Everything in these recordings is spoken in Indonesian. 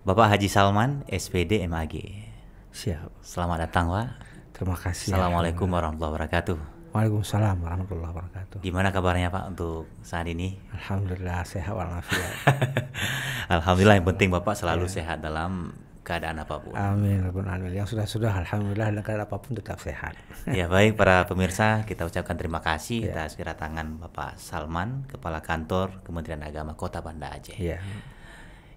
Bapak Haji Salman, SPD MAG. Siap. Selamat datang, Pak. Terima kasih. Assalamualaikum warahmatullahi wabarakatuh. Waalaikumsalam warahmatullahi wabarakatuh. Gimana kabarnya, Pak, untuk saat ini? Alhamdulillah sehat walafiat. Alhamdulillah, yang penting Bapak selalu sehat dalam keadaan apapun. Amin. Yang sudah alhamdulillah dalam keadaan apapun tetap sehat. Ya, baik para pemirsa, kita ucapkan terima kasih atas kedatangan Bapak Salman, Kepala Kantor Kementerian Agama Kota Banda Aceh. Ya.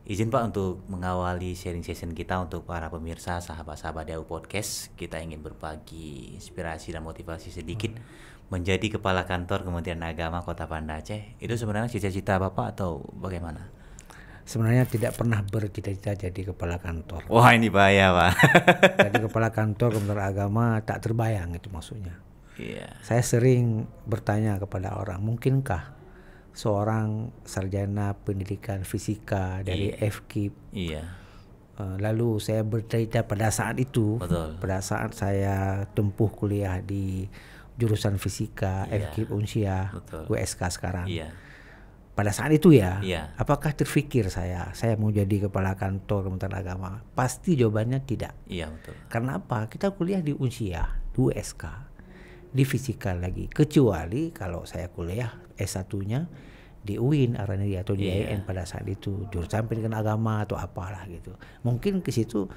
Izin Pak untuk mengawali sharing session kita untuk para pemirsa, sahabat-sahabat DAU Podcast. Kita ingin berbagi inspirasi dan motivasi sedikit menjadi Kepala Kantor Kementerian Agama Kota Banda Aceh. Itu sebenarnya cita-cita Bapak atau bagaimana? Sebenarnya tidak pernah bercita-cita jadi kepala kantor. Wah, ini bahaya, Pak. Jadi kepala kantor Kementerian Agama tak terbayang itu maksudnya. Iya. Saya sering bertanya kepada orang, mungkinkah seorang sarjana pendidikan fisika dari FKIP, lalu saya bercerita pada saat itu, pada saat saya tempuh kuliah di jurusan fisika FKIP Unsia, WSK sekarang. Pada saat itu apakah terfikir saya mau jadi kepala kantor Kementerian Agama? Pasti jawabannya tidak. Iya, betul. Karena apa? Kita kuliah di Unsia, di WSK, di fisika lagi. Kecuali kalau saya kuliah S1-nya di UIN Araniri atau di IAIN pada saat itu, jurusan pendidikan agama atau apalah gitu. Mungkin ke situ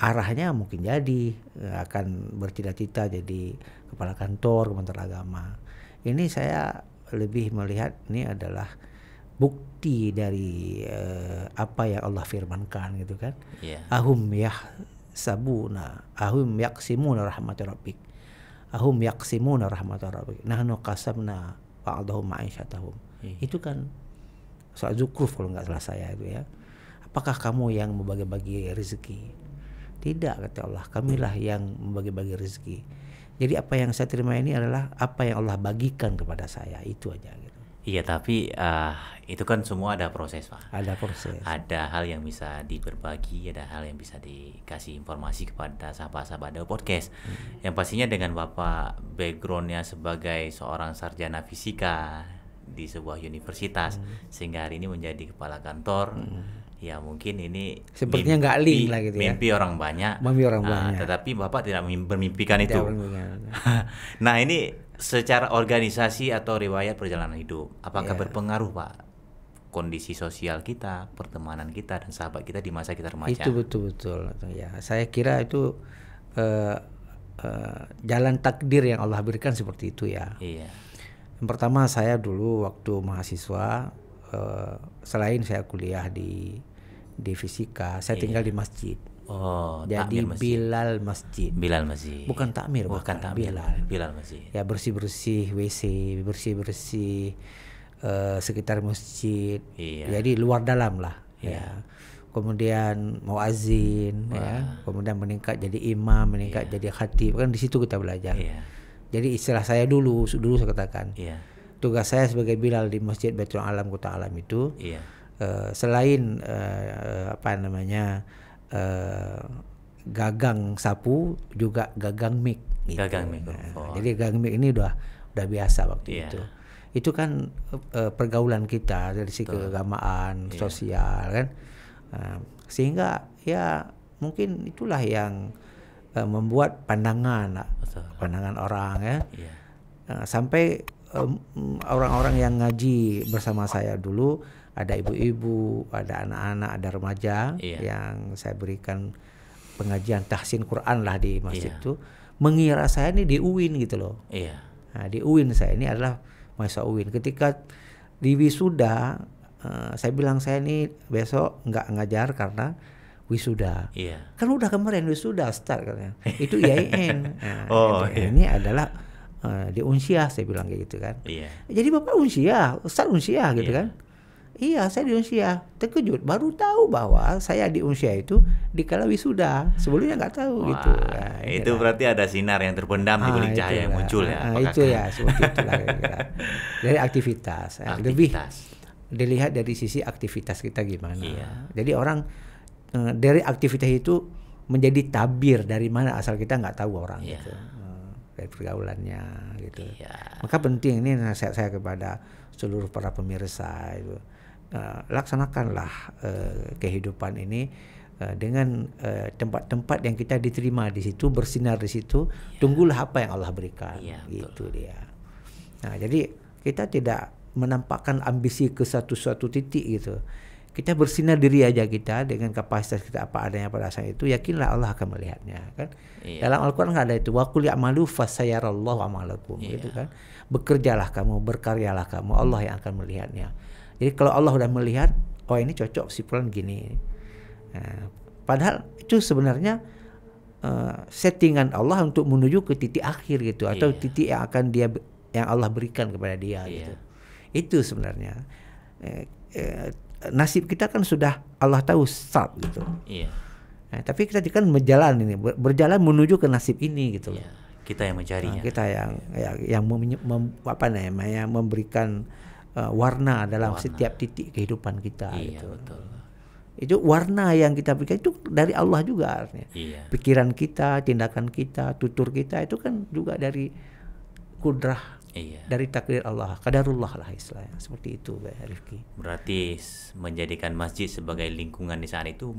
arahnya mungkin jadi akan bercita-cita jadi kepala kantor Kementerian Agama. Ini saya lebih melihat ini adalah bukti dari apa yang Allah firmankan gitu kan. Ahum yahsabuna ahum yaqsimuna rahmatar rabbik. Ahum yaqsimuna rahmatar rabbik. Nahnu qasamna ba'dahum ma'isyatahum. Itu kan soal Zukhruf kalau nggak salah saya itu ya. Apakah kamu yang membagi-bagi rezeki? Tidak, kata Allah. Kamilah yang membagi-bagi rezeki. Jadi apa yang saya terima ini adalah apa yang Allah bagikan kepada saya, itu aja gitu. Iya, tapi itu kan semua ada proses, Pak. Ada proses. Ada hal yang bisa diberbagi, ada hal yang bisa dikasih informasi kepada sahabat-sahabat DAU Podcast. Yang pastinya dengan Bapak backgroundnya sebagai seorang sarjana fisika di sebuah universitas, sehingga hari ini menjadi kepala kantor. Ya mungkin ini sepertinya nggak link lah gitu ya. Mimpi orang banyak. Mimpi orang banyak. Tetapi Bapak tidak bermimpikan itu. Nah, ini secara organisasi atau riwayat perjalanan hidup, apakah berpengaruh, Pak? Kondisi sosial kita, pertemanan kita, dan sahabat kita di masa kita remaja. Itu betul-betul. Ya, saya kira itu jalan takdir yang Allah berikan seperti itu ya. Iya. Yang pertama, saya dulu waktu mahasiswa, selain saya kuliah di fisika, saya tinggal di masjid. Oh, jadi Bilal Masjid. Bilal Masjid. Bukan takmir, bukan takmir. Bilal Masjid. Ya, bersih-bersih WC, bersih-bersih sekitar masjid. Jadi luar dalam lah. Ya. Kemudian muazin, ya. Kemudian meningkat jadi imam, meningkat jadi khatib. Kan di situ kita belajar. Jadi istilah saya dulu saya katakan. Tugas saya sebagai Bilal di Masjid Baitul Alam Kota Alam itu, selain gagang sapu, juga gagang mic. Gitu. Gagang mic. Jadi gagang mic ini udah biasa waktu itu. Itu kan pergaulan kita dari segi keagamaan, sosial kan. Sehingga ya mungkin itulah yang membuat pandangan orang ya. Sampai orang-orang yang ngaji bersama saya dulu, ada ibu-ibu, ada anak-anak, ada remaja yang saya berikan pengajian tahsin Quran lah di masjid itu, mengira saya ini di UIN gitu loh. Nah, di UIN saya ini adalah mahasiswa UIN. Ketika di wisuda, saya bilang saya ini besok nggak ngajar karena wisuda. Kan udah kemarin wisuda start katanya. Itu IAIN. Ini adalah di Unsia, saya bilang kayak gitu kan. Jadi Bapak Unsia, Ustaz Unsia gitu kan. Iya, saya di Unsia. Terkejut, baru tahu bahwa saya di Unsia itu dikala wisuda. Sebelumnya nggak tahu. Gitu. Nah, itu berarti ada sinar yang terpendam di balik cahaya yang muncul ya. Itu ya, seperti itulah kira-kira. Dari aktivitas. Lebih dilihat dari sisi aktivitas kita gimana. Jadi orang dari aktivitas itu menjadi tabir dari mana asal kita nggak tahu orang gitu. Dari pergaulannya gitu. Maka penting, ini nasihat saya kepada seluruh para pemirsa itu, laksanakanlah kehidupan ini dengan tempat-tempat yang kita diterima di situ, bersinar di situ, tunggulah apa yang Allah berikan. Itu dia. Nah, jadi kita tidak menampakkan ambisi ke suatu titik gitu. Kita bersinar diri aja kita dengan kapasitas kita apa adanya pada saat itu, yakinlah Allah akan melihatnya kan. Dalam Al-Qur'an ada itu, wa qul ya'malu fasayarallahu amalakum gitu kan. Bekerjalah kamu, berkaryalah kamu, Allah yang akan melihatnya. Jadi kalau Allah sudah melihat, oh ini cocok si fulan gini. Nah, padahal itu sebenarnya settingan Allah untuk menuju ke titik akhir gitu, atau titik yang akan yang Allah berikan kepada dia gitu. Itu sebenarnya nasib kita kan sudah Allah tahu start gitu. Nah, tapi kita kan berjalan menuju ke nasib ini gitu loh. Kita yang mencarinya. Kita yang memberikan warna dalam setiap titik kehidupan kita. Gitu. Betul. Itu warna yang kita berikan itu dari Allah juga artinya. Pikiran kita, tindakan kita, tutur kita itu kan juga dari kudrah. Dari takdir Allah, qadarullah lah istilahnya, seperti itu Rifki. Berarti menjadikan masjid sebagai lingkungan di saat itu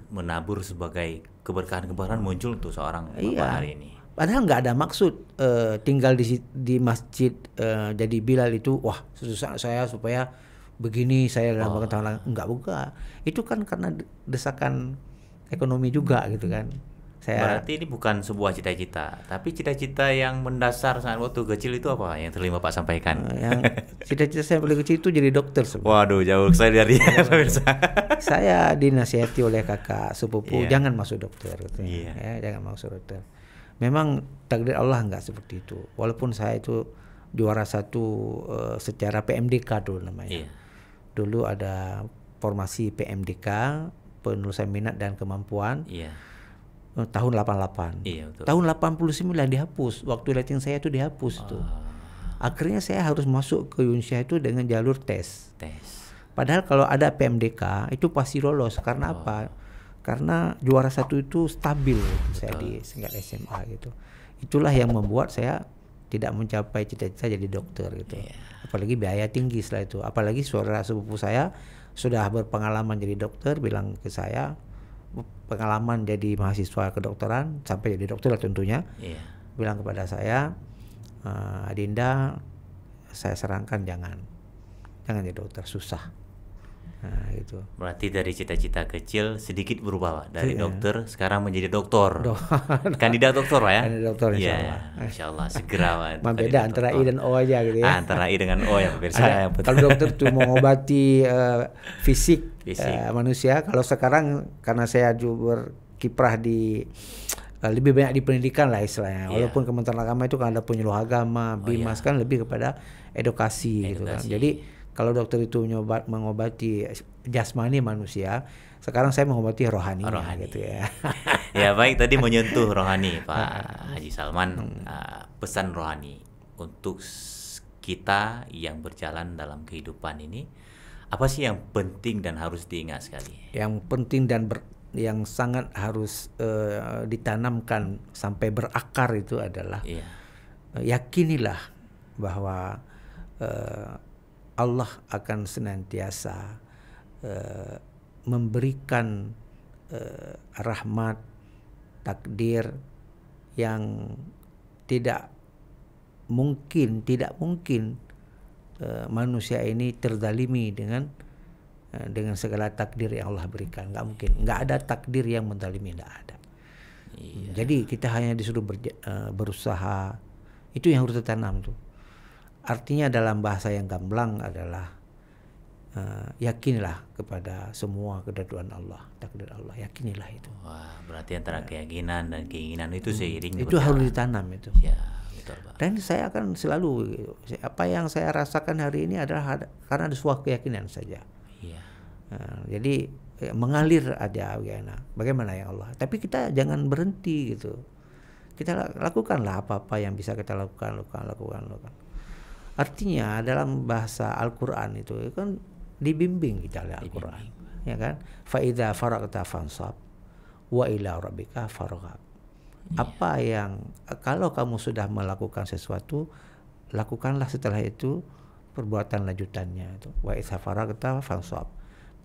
menabur sebagai keberkahan muncul untuk seorang Bapak hari ini. Padahal nggak ada maksud tinggal di masjid jadi Bilal itu, wah susah saya supaya begini saya dalam pengetahuan, bukan. Itu kan karena desakan ekonomi juga gitu kan. Berarti ini bukan sebuah cita-cita, tapi cita-cita yang mendasar saat waktu kecil itu apa yang terlima Pak sampaikan? Yang cita-cita saya paling kecil itu jadi dokter sebenarnya. Waduh, jauh saya dari pemirsa. Saya dinasihati oleh kakak sepupu, jangan masuk dokter gitu. Jangan masuk dokter. Memang takdir Allah nggak seperti itu. Walaupun saya itu juara 1 secara PMDK dulu namanya. Dulu ada formasi PMDK, penelusuran minat dan kemampuan. Tahun 88. Tahun 89 dihapus. Waktu rating saya itu dihapus tuh. Akhirnya saya harus masuk ke Yunsyah itu dengan jalur tes. Padahal kalau ada PMDK itu pasti lolos. Karena apa? Karena juara 1 itu stabil saya di tingkat SMA gitu. Itulah yang membuat saya tidak mencapai cita-cita jadi dokter gitu. Apalagi biaya tinggi setelah itu. Apalagi saudara sepupu saya sudah berpengalaman jadi dokter bilang ke saya, pengalaman jadi mahasiswa kedokteran sampai jadi dokter tentunya, bilang kepada saya, Adinda, saya sarankan jangan jadi dokter, susah. Nah, gitu. Berarti dari cita-cita kecil sedikit berubah Pak, dari dokter sekarang menjadi doktor. Kandidat doktor Pak ya? Kandidat doktor insyaallah segera Pak. Beda antara I dan O aja gitu ya. Antara I dengan O ya pemirsa. Kalau dokter tuh mengobati fisik manusia, kalau sekarang karena saya juga berkiprah di lebih banyak di pendidikan lah istilahnya. Walaupun Kementerian Agama itu kan ada penyuluh agama, Bimas kan lebih kepada edukasi gitu kan. Jadi kalau dokter itu mengobati jasmani manusia, sekarang saya mengobati rohani. Gitu ya. Ya baik, tadi menyentuh rohani Pak Haji Salman, pesan rohani untuk kita yang berjalan dalam kehidupan ini, apa sih yang penting dan harus diingat sekali? Yang penting dan yang sangat harus ditanamkan sampai berakar itu adalah yakinilah bahwa Allah akan senantiasa memberikan rahmat, takdir yang tidak mungkin manusia ini terzalimi dengan segala takdir yang Allah berikan. Nggak mungkin, nggak ada takdir yang menzalimi, nggak ada. Jadi kita hanya disuruh berusaha, itu yang harus ditanam tuh. Artinya dalam bahasa yang gamblang adalah yakinlah kepada semua kedaduan Allah, takdir Allah, yakinilah itu. Wah, berarti antara keyakinan dan keinginan itu seiring itu harus ditanam itu. Ya, betul Pak. Dan saya akan selalu, apa yang saya rasakan hari ini adalah karena ada sebuah keyakinan saja. Jadi mengalir aja bagaimana ya Allah. Tapi kita jangan berhenti gitu. Kita lakukanlah apa-apa yang bisa kita lakukan. Artinya dalam bahasa Al-Qur'an itu kan dibimbing kita oleh Al-Qur'an, ya kan? Fa idza faragta fansab wa ila rabbika farghab. Apa yang kalau kamu sudah melakukan sesuatu, lakukanlah setelah itu perbuatan lanjutannya itu. Wa idza faragta fansab.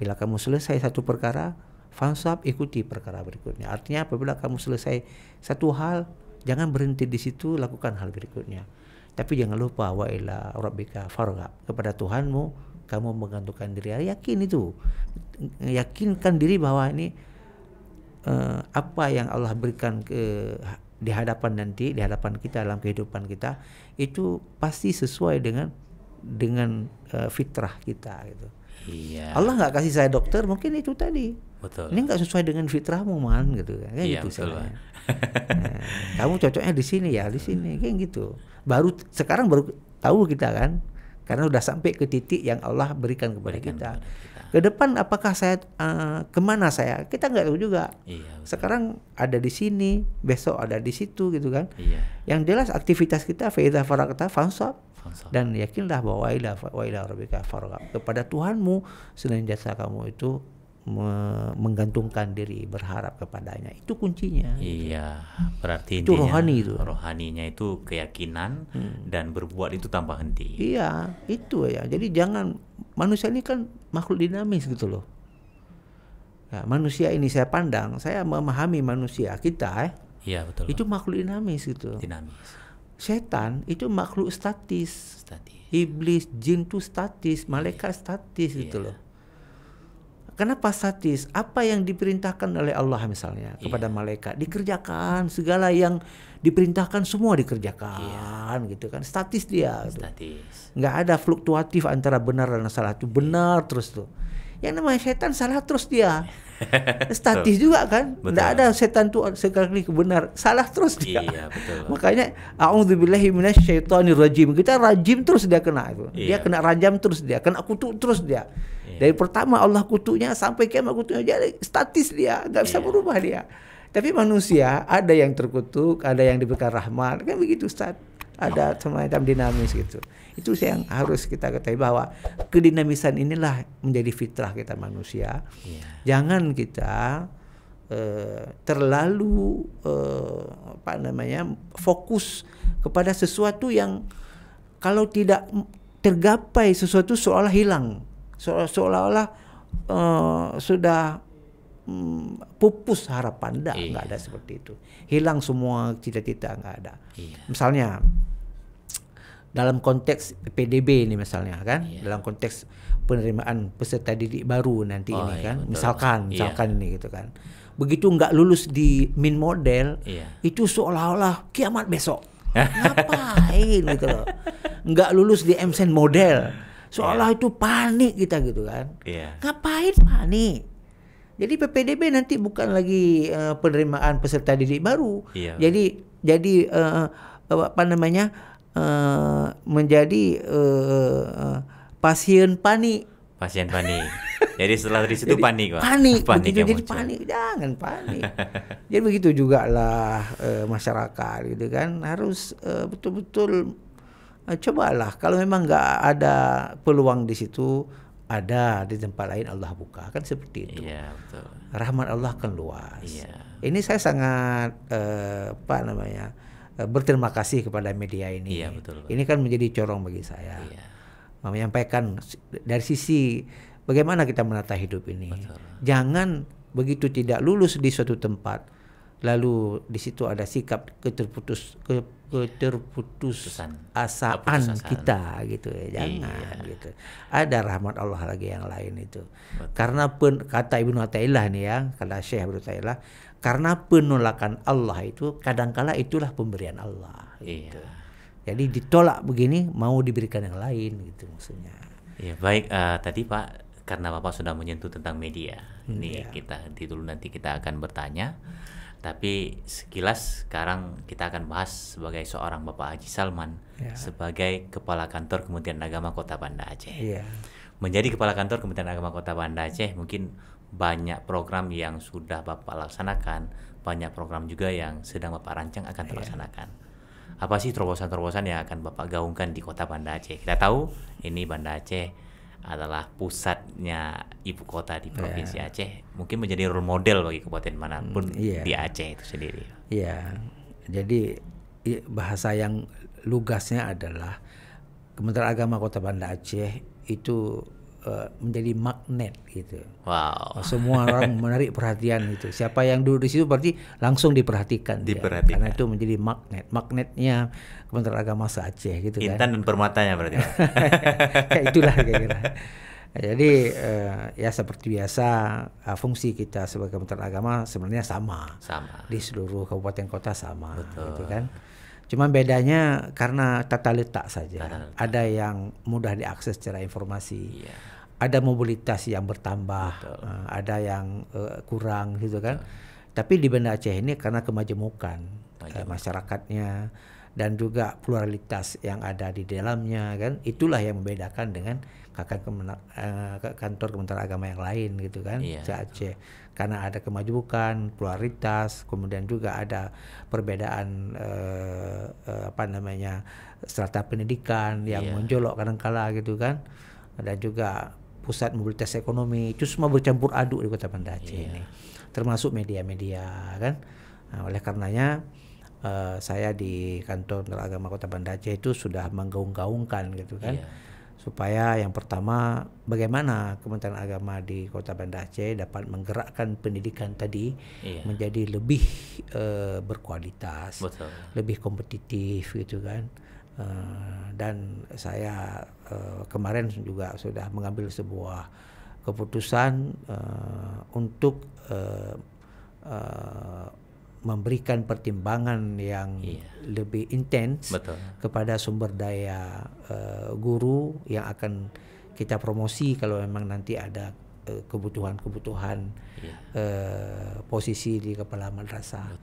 Bila kamu selesai satu perkara, fansab, ikuti perkara berikutnya. Artinya apabila kamu selesai satu hal, jangan berhenti di situ, lakukan hal berikutnya. Tapi jangan lupa wa ila rabbika farghab, kepada Tuhanmu kamu menggantungkan diri. Yakin itu, yakinkan diri bahwa ini apa yang Allah berikan di hadapan nanti, di hadapan kita dalam kehidupan kita, itu pasti sesuai dengan fitrah kita gitu. Iya. Allah nggak kasih saya dokter, mungkin itu tadi. Betul. Ini nggak sesuai dengan fitrahmu man gitu kan. Iya, gitu betul. nah, kamu cocoknya di sini ya, di sini kayak gitu. Sekarang baru tahu kita kan, karena udah sampai ke titik yang Allah berikan kepada kita. Ke depan apakah saya kemana saya, kita nggak tahu juga. Iya, sekarang ada di sini, besok ada di situ gitu kan. Iya. Yang jelas aktivitas kita fa idza faragta fansab, dan yakinlah bahwa wa ila rabbika farghab, kepada Tuhanmu senantiasa kamu itu menggantungkan diri, berharap kepadanya. Itu kuncinya. Iya, berarti itu intinya, rohani itu. Rohaninya itu keyakinan dan berbuat itu tanpa henti. Iya, itu ya. Jadi jangan, manusia ini kan makhluk dinamis gitu loh. Ya, manusia ini saya pandang, saya memahami manusia kita Iya, betul. itu makhluk dinamis gitu. Dinamis. Setan itu makhluk statis. Iblis, jin itu statis, malaikat statis gitu loh. Kenapa statis? Apa yang diperintahkan oleh Allah misalnya kepada malaikat dikerjakan, segala yang diperintahkan semua dikerjakan gitu kan. Statis dia. Statis. Nggak ada fluktuatif antara benar dan salah, itu benar terus tuh. Yang namanya setan salah terus dia. Statis juga kan. Nggak ada setan tuh sekali benar, salah terus dia. Iya, betul. Makanya a'udzubillahi minasyaitonirrajim. Kita rajim terus dia kena itu. Dia kena rajam terus dia, kena kutuk terus dia. Dari pertama Allah kutuknya sampai kiamat kutuknya, jadi statis dia, nggak bisa berubah dia. Tapi manusia ada yang terkutuk, ada yang diberikan rahmat, kan begitu Ustaz. Ada semacam dinamis gitu. Itu yang harus kita ketahui, bahwa kedinamisan inilah menjadi fitrah kita manusia. Jangan kita terlalu fokus kepada sesuatu yang kalau tidak tergapai sesuatu seolah hilang, seolah-olah sudah pupus harapan. Nggak ada seperti itu. Hilang semua cita-cita, nggak ada. Misalnya dalam konteks PDB ini misalnya kan, dalam konteks penerimaan peserta didik baru nanti ini kan, misalkan ini gitu kan. Begitu nggak lulus di min model, itu seolah-olah kiamat besok. Ngapain gitu loh. Nggak lulus di MSN model, seolah itu panik kita gitu kan. Ngapain panik? Jadi PPDB nanti bukan lagi penerimaan peserta didik baru. Jadi menjadi pasien panik. Pasien panik. Jadi setelah dari situ panik, Pak. Panik jadi panik. Jangan panik. Jadi begitu juga lah masyarakat gitu kan, harus betul-betul cobalah, kalau memang nggak ada peluang di situ, ada di tempat lain Allah buka, kan seperti itu. Iya, betul. Rahmat Allah kan luas. Ini saya sangat berterima kasih kepada media ini. Iya, betul. Ini kan menjadi corong bagi saya. Menyampaikan dari sisi bagaimana kita menata hidup ini. Betul. Jangan begitu tidak lulus di suatu tempat, lalu di situ ada sikap keterputusasaan kita gitu ya. Jangan gitu. Ada rahmat Allah lagi yang lain itu. Betul. Karena kata Ibnu Athaillah nih ya, kata Syekh Ibnu Athaillah, karena penolakan Allah itu kadangkala itulah pemberian Allah gitu. Jadi ditolak begini mau diberikan yang lain gitu maksudnya. Iya, baik, tadi Pak, karena Bapak sudah menyentuh tentang media. Kita dulu nanti kita akan bertanya. Tapi sekilas sekarang kita akan bahas sebagai seorang Bapak Haji Salman sebagai Kepala Kantor Kementerian Agama Kota Banda Aceh. Menjadi Kepala Kantor Kementerian Agama Kota Banda Aceh, mungkin banyak program yang sudah Bapak laksanakan, banyak program juga yang sedang Bapak rancang akan terlaksanakan. Apa sih terobosan-terobosan yang akan Bapak gaungkan di Kota Banda Aceh? Kita tahu ini Banda Aceh adalah pusatnya ibu kota di Provinsi Aceh, mungkin menjadi role model bagi kabupaten manapun di Aceh itu sendiri. Jadi bahasa yang lugasnya adalah Kementerian Agama Kota Banda Aceh itu menjadi magnet gitu. Wow. Semua orang menarik perhatian itu. Siapa yang duduk di situ berarti langsung diperhatikan. Diperhatikan. Karena itu menjadi magnet. Magnetnya Kementerian Agama se-Aceh gitu kan. Intan dan permatanya berarti. Itulah kira-kira. Jadi ya seperti biasa fungsi kita sebagai Kementerian Agama sebenarnya sama. Di seluruh kabupaten kota sama. Betul. Gitu kan. Cuma bedanya karena tata letak saja. Ada yang mudah diakses secara informasi. Iya. Ada mobilitas yang bertambah, ada yang kurang gitu kan. Tapi di Banda Aceh ini karena kemajemukan masyarakatnya dan juga pluralitas yang ada di dalamnya kan, itulah yang membedakan dengan kantor Kementerian Agama yang lain gitu kan, Aceh. Karena ada kemajemukan, pluralitas, kemudian juga ada perbedaan strata pendidikan yang menjolok kadang-kala gitu kan. Dan juga pusat mobilitas ekonomi, itu semua bercampur aduk di Kota Banda Aceh ini. Termasuk media-media kan. Nah, oleh karenanya saya di kantor Agama Kota Banda Aceh itu sudah menggaung-gaungkan gitu kan. Supaya yang pertama bagaimana Kementerian Agama di Kota Banda Aceh dapat menggerakkan pendidikan tadi menjadi lebih berkualitas, lebih kompetitif gitu kan. Dan saya kemarin juga sudah mengambil sebuah keputusan untuk memberikan pertimbangan yang lebih intens kepada sumber daya guru yang akan kita promosi kalau memang nanti ada kebutuhan-kebutuhan posisi di kepala madrasah.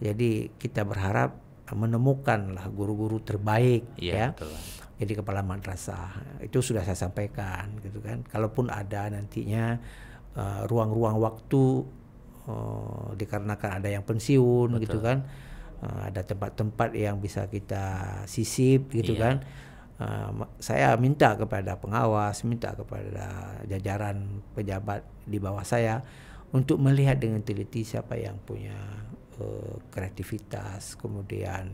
Jadi kita berharap menemukanlah guru-guru terbaik jadi kepala madrasah. Itu sudah saya sampaikan gitu kan. Kalaupun ada nantinya ruang-ruang waktu dikarenakan ada yang pensiun gitu kan, ada tempat-tempat yang bisa kita sisip gitu kan. Saya minta kepada pengawas, minta kepada jajaran pejabat di bawah saya untuk melihat dengan teliti siapa yang punya kreativitas, kemudian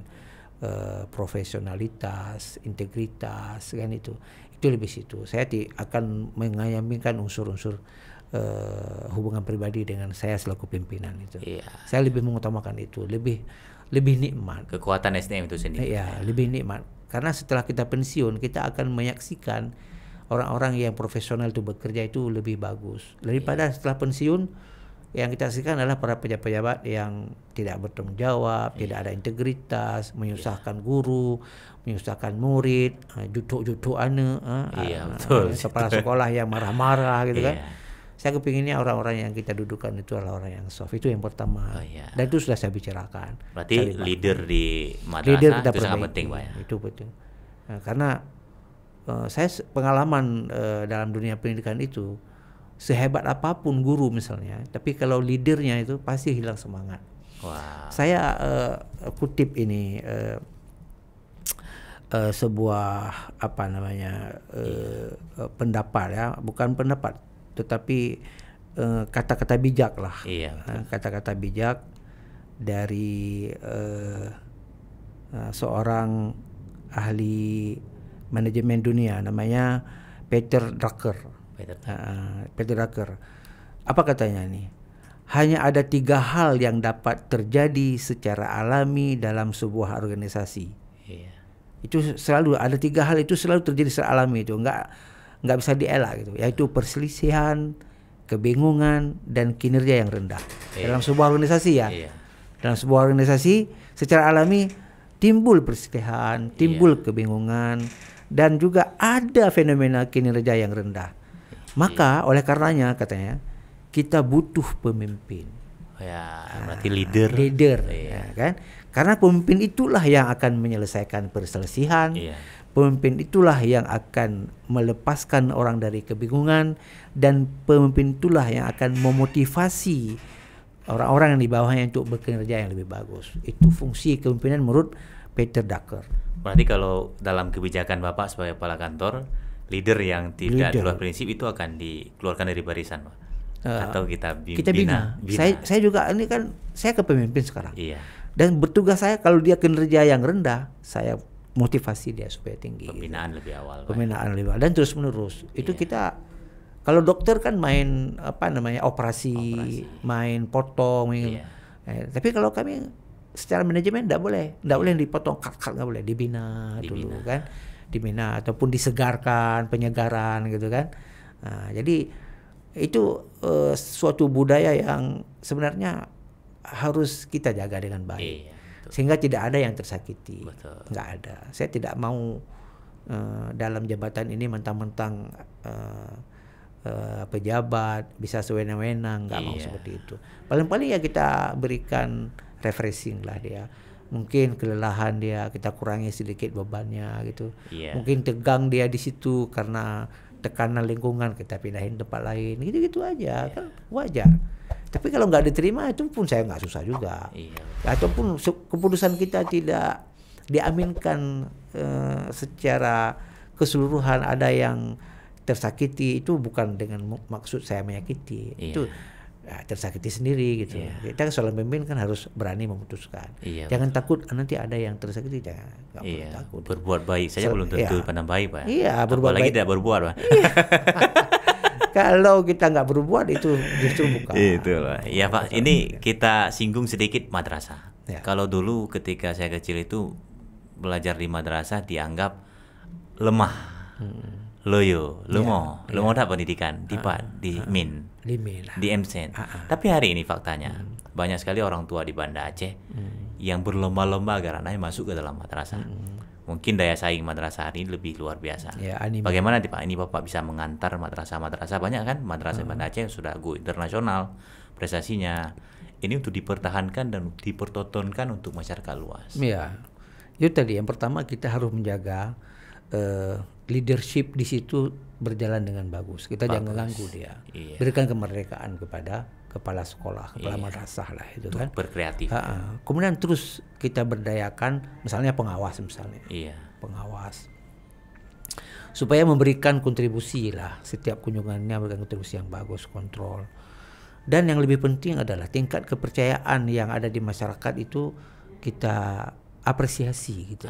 profesionalitas, integritas kan itu lebih situ. Saya akan menyampingkan unsur-unsur hubungan pribadi dengan saya selaku pimpinan itu. Saya lebih mengutamakan itu, lebih nikmat. Kekuatan SDM itu sendiri. Lebih nikmat. Karena setelah kita pensiun, kita akan menyaksikan orang-orang yang profesional itu bekerja itu lebih bagus daripada setelah pensiun. Yang kita saksikan adalah para pejabat-pejabat yang tidak bertanggung jawab, tidak ada integritas, menyusahkan guru, menyusahkan murid, jutuk-jutuk kepala sekolah yang marah-marah gitu kan. Saya kepinginnya orang-orang yang kita dudukan itu adalah orang yang soft. Itu yang pertama. Dan itu sudah saya bicarakan. Berarti leader di madrasah itu sangat penting, Pak ya? Itu betul. Karena saya pengalaman dalam dunia pendidikan itu, sehebat apapun guru misalnya, tapi kalau leadernya itu pasti hilang semangat. Saya kutip ini sebuah pendapat ya, bukan pendapat, tetapi kata-kata bijak lah. Kata-kata bijak dari seorang ahli manajemen dunia namanya Peter Drucker. Apa katanya nih? Hanya ada 3 hal yang dapat terjadi secara alami dalam sebuah organisasi. Itu selalu ada 3 hal itu selalu terjadi secara alami, itu nggak bisa dielak gitu. Yaitu perselisihan, kebingungan, dan kinerja yang rendah. Dalam sebuah organisasi dalam sebuah organisasi secara alami timbul perselisihan, timbul kebingungan, dan juga ada fenomena kinerja yang rendah. Maka oleh karenanya katanya kita butuh pemimpin. Berarti leader. Kan? Karena pemimpin itulah yang akan menyelesaikan perselisihan. Pemimpin itulah yang akan melepaskan orang dari kebingungan, dan pemimpin itulah yang akan memotivasi orang-orang yang di bawahnya untuk bekerja yang lebih bagus. Itu fungsi kepemimpinan menurut Peter Drucker. Berarti kalau dalam kebijakan Bapak sebagai kepala kantor, leader yang tidak keluar prinsip itu akan dikeluarkan dari barisan, Pak? Atau kita bina. Saya juga ini kan saya kepemimpin sekarang. Dan bertugas saya kalau dia kinerja yang rendah, saya motivasi dia supaya tinggi. Pembinaan lebih awal dan terus menerus. Itu kita Kalau dokter kan main operasi, main potong, tapi kalau kami secara manajemen tidak boleh dipotong, cut nggak boleh, dibina dulu kan, dibina ataupun disegarkan, penyegaran gitu kan. Nah, jadi itu suatu budaya yang sebenarnya harus kita jaga dengan baik, sehingga tidak ada yang tersakiti, nggak ada. Saya tidak mau dalam jabatan ini mentang-mentang pejabat bisa sewenang-wenang, nggak mau seperti itu. Paling-paling ya kita berikan refreshing lah dia. Mungkin kelelahan dia kita kurangi sedikit bebannya gitu. Mungkin tegang dia di situ karena tekanan lingkungan, kita pindahin tempat lain, gitu-gitu aja, kan wajar. Tapi kalau nggak diterima itu pun saya nggak susah juga. Ataupun keputusan kita tidak diaminkan secara keseluruhan, ada yang tersakiti, itu bukan dengan maksud saya menyakiti, itu tersakiti sendiri gitu. Kita seorang pemimpin kan harus berani memutuskan. Jangan takut nanti ada yang tersakiti, jangan. Nggak perlu takut. Berbuat baik saja belum tentu pandang baik, Pak. Berbuat apalagi baik. Tidak berbuat, Pak. Kalau kita nggak berbuat itu justru bukan. Itulah. Ya Pak, ini kita singgung sedikit madrasah. Kalau dulu ketika saya kecil itu belajar di madrasah dianggap lemah. Loyo, lemo tak pendidikan, di Min, di Emsen. Tapi hari ini faktanya banyak sekali orang tua di Banda Aceh yang berlomba-lomba agar anaknya masuk ke dalam madrasah. Mungkin daya saing madrasah hari ini lebih luar biasa. Bagaimana Pak ini Bapak bisa mengantar madrasah-madrasah, banyak kan madrasah Banda Aceh yang sudah go internasional prestasinya. Ini untuk dipertahankan dan dipertontonkan untuk masyarakat luas. Iya, itu tadi yang pertama kita harus menjaga leadership di situ berjalan dengan bagus. Kita jangan ganggu dia. Berikan kemerdekaan kepada kepala sekolah, kepala madrasah lah itu kan. Berkreatif. Kemudian terus kita berdayakan misalnya pengawas misalnya. Pengawas. Supaya memberikan kontribusi lah, setiap kunjungannya memberikan kontribusi yang bagus, kontrol. Dan yang lebih penting adalah tingkat kepercayaan yang ada di masyarakat itu kita apresiasi gitu.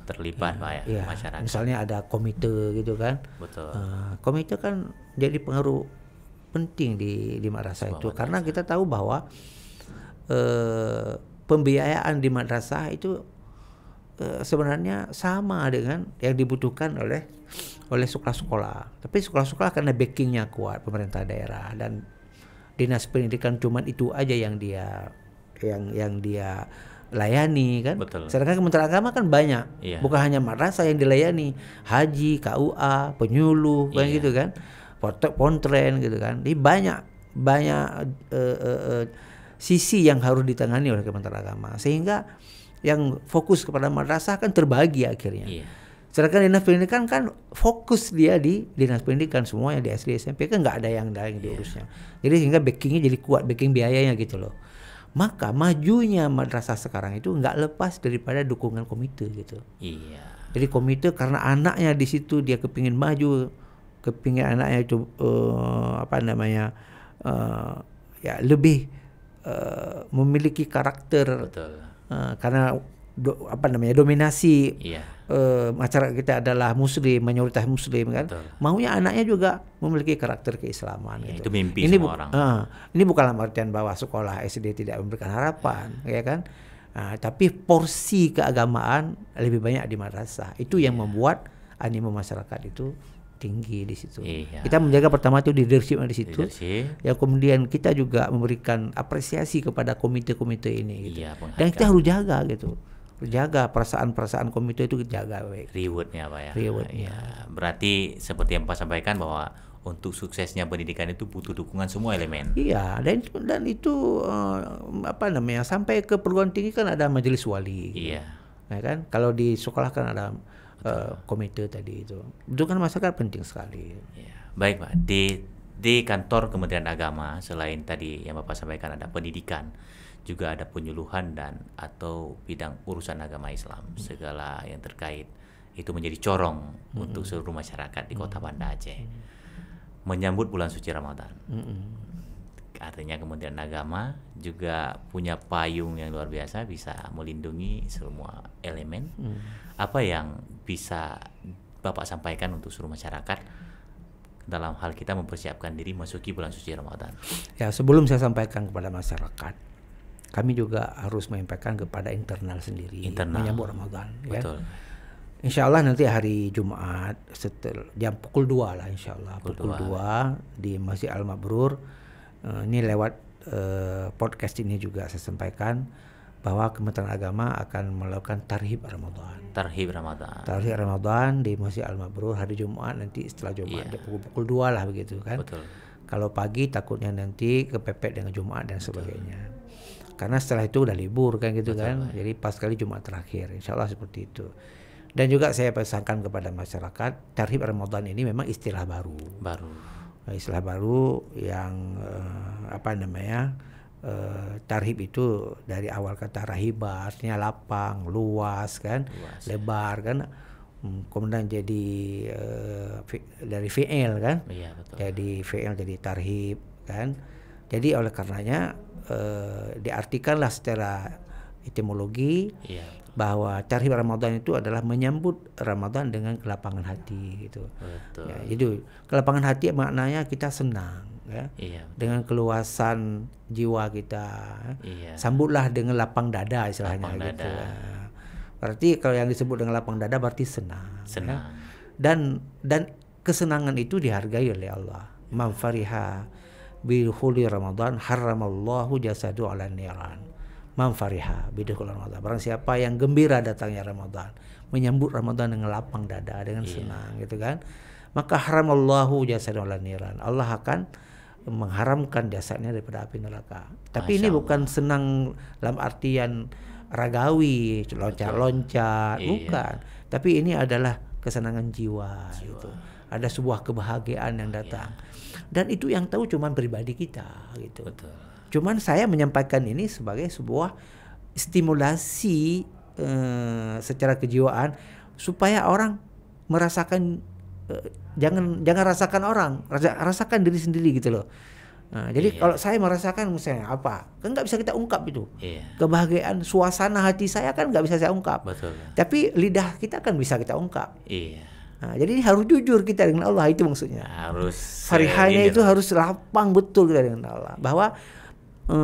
Terlibat Pak ya, masyarakat. Misalnya ada komite gitu kan. Betul. Komite kan jadi pengaruh penting di madrasah itu, karena kita tahu bahwa pembiayaan di madrasah itu sebenarnya sama dengan yang dibutuhkan oleh sekolah-sekolah. Tapi sekolah-sekolah karena backingnya kuat pemerintah daerah dan dinas pendidikan, cuman itu aja yang dia layani kan. Betul. Sedangkan Kementerian Agama kan banyak, bukan hanya madrasah yang dilayani, haji, KUA, penyuluh, kan gitu kan, pontren gitu kan. Jadi banyak sisi yang harus ditangani oleh Kementerian Agama, sehingga yang fokus kepada madrasah kan terbagi akhirnya. Sedangkan dinas pendidikan kan fokus dia di dinas pendidikan, semuanya di SD SMP kan nggak ada yang lain diurusnya. Jadi sehingga backingnya jadi kuat, backing biayanya gitu loh. Maka majunya madrasah sekarang itu nggak lepas daripada dukungan komite gitu. Jadi komite karena anaknya di situ dia kepingin maju, kepingin anaknya itu lebih memiliki karakter. Karena dominasi masyarakat kita adalah muslim, mayoritas muslim kan. Maunya anaknya juga memiliki karakter keislaman gitu. Itu mimpi ini semua orang. Ini bukan artian bahwa sekolah SD tidak memberikan harapan, ya kan? Tapi porsi keagamaan lebih banyak di madrasah. Itu yang membuat animo masyarakat itu tinggi di situ. Kita menjaga pertama itu leadership di situ. Ya kemudian kita juga memberikan apresiasi kepada komite-komite ini gitu. Dan kita harus jaga gitu. Jaga perasaan-perasaan komite itu jaga baik. Rewardnya Pak ya. Rewardnya. Berarti seperti yang Pak sampaikan bahwa untuk suksesnya pendidikan itu butuh dukungan semua elemen. Dan itu sampai ke perguruan tinggi kan ada majelis wali. Ya kan? Kalau di sekolah kan ada komite tadi itu. Itu kan masyarakat penting sekali. Baik Pak, di kantor Kementerian Agama selain tadi yang Bapak sampaikan ada pendidikan, juga ada penyuluhan dan atau bidang urusan agama Islam, segala yang terkait itu menjadi corong untuk seluruh masyarakat di Kota Banda Aceh menyambut bulan suci Ramadan. Artinya Kementerian Agama juga punya payung yang luar biasa, bisa melindungi semua elemen. Apa yang bisa Bapak sampaikan untuk seluruh masyarakat dalam hal kita mempersiapkan diri masuki bulan suci Ramadan? Ya, sebelum saya sampaikan kepada masyarakat, kami juga harus menyampaikan kepada internal sendiri menyambut Ramadan. Betul. Ya. Insya Allah nanti hari Jumat setelah jam pukul 2 lah, insya Allah pukul 2 di Masjid Al-Mabrur. Ini lewat podcast ini juga saya sampaikan bahwa Kementerian Agama akan melakukan tarhib Ramadan. Tarhib Ramadan. Tarhib Ramadan di Masjid Al-Mabrur hari Jumat, nanti setelah Jumat pukul 2 lah begitu kan. Betul. Kalau pagi takutnya nanti kepepet dengan Jumat dan sebagainya. Karena setelah itu udah libur kan gitu. Betul, kan. Jadi pas kali Jumat terakhir. Insya Allah seperti itu. Dan juga saya pesankan kepada masyarakat, tarhib Ramadan ini memang istilah baru. Istilah baru yang tarhib itu dari awal kata rahibah, artinya lapang, luas kan, lebar kan. Kemudian jadi dari fi'il kan. Iya, betul. Jadi fi'il jadi tarhib kan. Jadi oleh karenanya diartikanlah secara etimologi bahwa tarhib Ramadan itu adalah menyambut Ramadan dengan kelapangan hati gitu. Betul. Ya, jadi kelapangan hati maknanya kita senang ya. Iya. Dengan keluasan jiwa kita. Iya. Sambutlah dengan lapang dada istilahnya lapang gitu. Dada. Berarti kalau yang disebut dengan lapang dada berarti senang. Ya. Dan kesenangan itu dihargai oleh Allah. Man fariha bil khuli Ramadan haramallahu jasadu 'ala niran. Man fariha bidukhul Ramadan. Barang siapa yang gembira datangnya Ramadan, menyambut Ramadan dengan lapang dada, dengan senang gitu kan, maka haramallahu jasadu 'ala niran. Allah akan mengharamkan jasadnya daripada api neraka. Tapi ini bukan senang dalam artian ragawi, loncat-loncat, bukan. Tapi ini adalah kesenangan jiwa. Gitu. Ada sebuah kebahagiaan yang datang. Dan itu yang tahu cuma pribadi kita gitu. Betul. Cuman saya menyampaikan ini sebagai sebuah stimulasi secara kejiwaan supaya orang merasakan jangan rasakan orang, rasakan diri sendiri gitu loh. Nah, jadi kalau saya merasakan misalnya apa, kan nggak bisa kita ungkap itu. Kebahagiaan suasana hati saya kan nggak bisa saya ungkap. Betul. Tapi lidah kita kan bisa kita ungkap. Nah, jadi ini harus jujur kita dengan Allah, itu maksudnya. Harus farihanya itu harus lapang betul kita dengan Allah, bahwa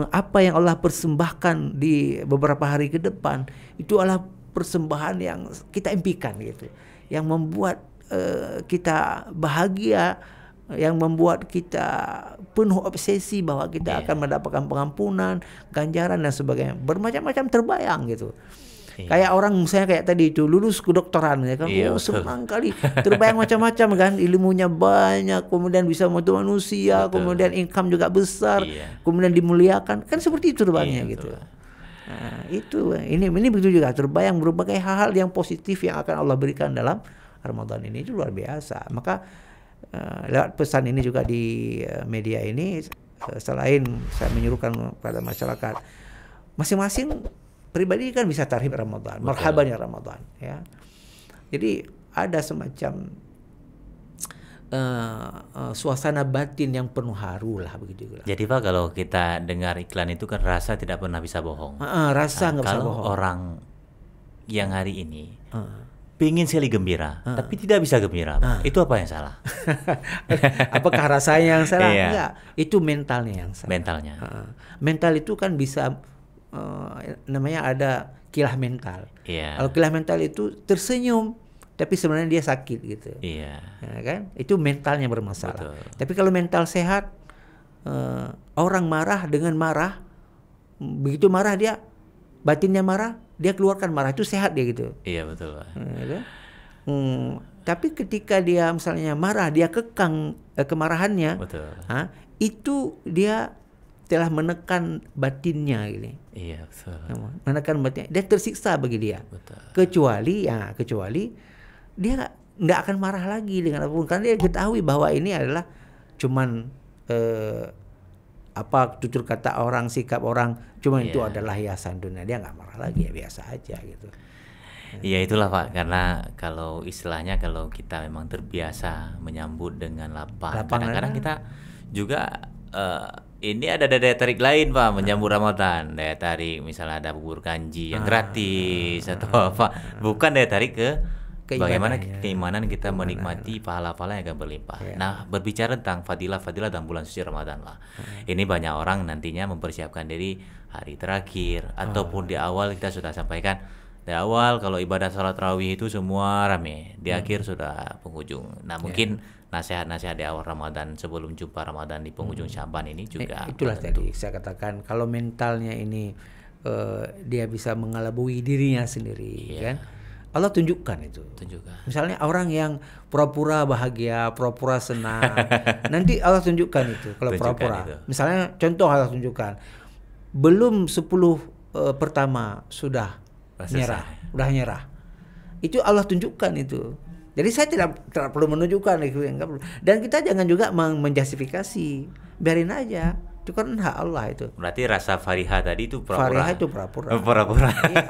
apa yang Allah persembahkan di beberapa hari ke depan itu adalah persembahan yang kita impikan gitu, yang membuat kita bahagia, yang membuat kita penuh obsesi bahwa kita akan mendapatkan pengampunan, ganjaran dan sebagainya, bermacam-macam terbayang gitu. Kayak orang misalnya kayak tadi itu lulus kedokteran ya kan, senang kali, terbayang macam-macam kan, ilmunya banyak, kemudian bisa membantu manusia, kemudian income juga besar, kemudian dimuliakan, kan seperti itu terbayangnya gitu. Nah, itu ini begitu juga terbayang berbagai hal-hal yang positif yang akan Allah berikan dalam Ramadan ini, itu luar biasa. Maka lewat pesan ini juga di media ini, selain saya menyuruhkan kepada masyarakat, masing-masing pribadi kan bisa tarhib Ramadan, marhaban ya Ramadan ya. Jadi ada semacam suasana batin yang penuh haru lah begitu. Jadi Pak, kalau kita dengar iklan itu kan rasa tidak pernah bisa bohong. Rasa nggak bisa bohong. Kalau orang yang hari ini pingin sekali gembira, tapi tidak bisa gembira, itu apa yang salah? Apakah rasanya yang salah? Enggak, itu mentalnya yang salah. Mentalnya. Mental itu kan bisa namanya ada kilah mental. Kalau kilah mental itu tersenyum, tapi sebenarnya dia sakit gitu. Ya, kan? Itu mentalnya bermasalah. Betul. Tapi kalau mental sehat, orang marah dengan marah, begitu marah dia, batinnya marah, dia keluarkan marah, itu sehat dia gitu. Iya betul Pak. Tapi ketika dia misalnya marah, dia kekang kemarahannya, itu dia telah menekan batinnya gitu. Iya betul. Menekan batinnya, dia tersiksa bagi dia. Betul. Kecuali dia nggak akan marah lagi dengan apapun, karena dia ketahui bahwa ini adalah cuman tutur kata orang, sikap orang, cuma itu adalah hiasan dunia, dia nggak marah lagi, ya biasa aja gitu. Iya itulah Pak, karena kalau istilahnya kalau kita memang terbiasa menyambut dengan lapang, kadang-kadang kita juga ini ada daya tarik lain Pak menyambut Ramadan, daya tarik misalnya ada bubur kanji yang gratis atau apa, bukan daya tarik ke bagaimana keimanan kita menikmati pahala-pahala yang akan berlimpah. Ya. Nah, berbicara tentang fadilah-fadilah dalam bulan suci Ramadan lah. Ini banyak orang nantinya mempersiapkan diri hari terakhir ataupun di awal kita sudah sampaikan. Di awal kalau ibadah salat tarawih itu semua rame, di akhir sudah penghujung. Nah, mungkin nasihat-nasihat di awal Ramadan sebelum jumpa Ramadan di penghujung Syaban ini juga itulah tadi saya katakan, kalau mentalnya ini dia bisa mengelabui dirinya sendiri, kan? Allah tunjukkan itu. Misalnya orang yang pura-pura bahagia, pura-pura senang, nanti Allah tunjukkan itu. Kalau pura-pura, misalnya contoh Allah tunjukkan, belum 10 pertama sudah nyerah, itu Allah tunjukkan itu. Jadi saya tidak perlu menunjukkan itu, enggak perlu. Dan kita jangan juga menjustifikasi, biarin aja. Itu kan hak Allah itu. Berarti rasa farihah tadi itu pura-pura. Farihah itu pura-pura. Pura-pura. Iya.